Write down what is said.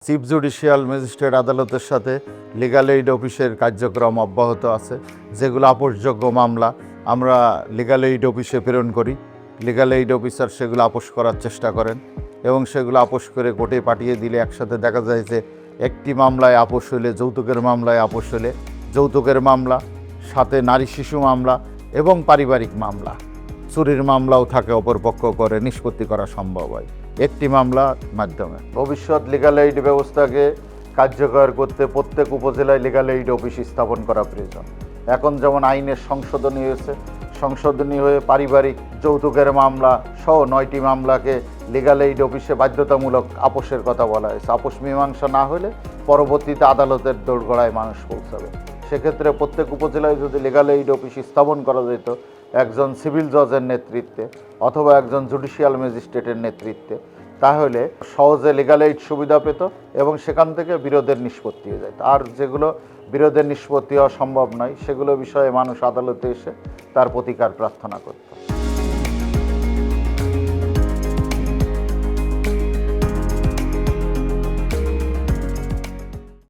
Chief judicial magistrate আদালতের সাথে legal aid অফিসের কার্যক্রম অব্যাহত আছে। যেগুলো আপোষযোগ্য মামলা আমরা লিগ্যাল এইড অফিসে প্রেরণ করি। লিগ্যাল এইড অফিসার সেগুলো আপোষ করার চেষ্টা করেন এবং সেগুলো আপোষ করে কোর্টে পাঠিয়ে দিলে একসাথে দেখা যায় যে একটি মামলায় আপোষ হলে, যৌতুকের মামলায় আপোষ হলে, যৌতুকের মামলা সাথে নারী শিশু মামলা এবং পারিবারিক মামলা, চুরির মামলাও থাকে, অপরপক্ষ করে নিষ্পত্তি করা সম্ভব হয় একটি মামলার মাধ্যমে। ভবিষ্যৎ লিগ্যাল এইড ব্যবস্থাকে কার্যকর করতে প্রত্যেক উপজেলায় লিগ্যাল এইড অফিস স্থাপন করা প্রয়োজন। এখন যেমন আইনের সংশোধনী হয়েছে, সংশোধনী হয়ে পারিবারিক যৌতুকের মামলা সহ 9টি মামলাকে লিগ্যাল এইড অফিসে বাধ্যতামূলক আপোষের কথা বলা হয়েছে। আপোষ মীমাংসা না হলে পরবর্তীতে আদালতের দোরগোড়ায় মানুষ পৌঁছাবে। সেক্ষেত্রে প্রত্যেক উপজেলায় যদি লিগ্যাল এইড অফিস স্থাপন করা যেত একজন সিভিল জজের নেতৃত্বে অথবা একজন জুডিশিয়াল ম্যাজিস্ট্রেটের নেতৃত্বে, তাহলে সহজে লিগ্যাল এইড সুবিধা পেত এবং সেখান থেকে বিরোধের নিষ্পত্তি হয়ে যেত। আর যেগুলো বিরোধের নিষ্পত্তি হওয়া সম্ভব নয় সেগুলো বিষয়ে মানুষ আদালতে এসে তার প্রতিকার প্রার্থনা করত।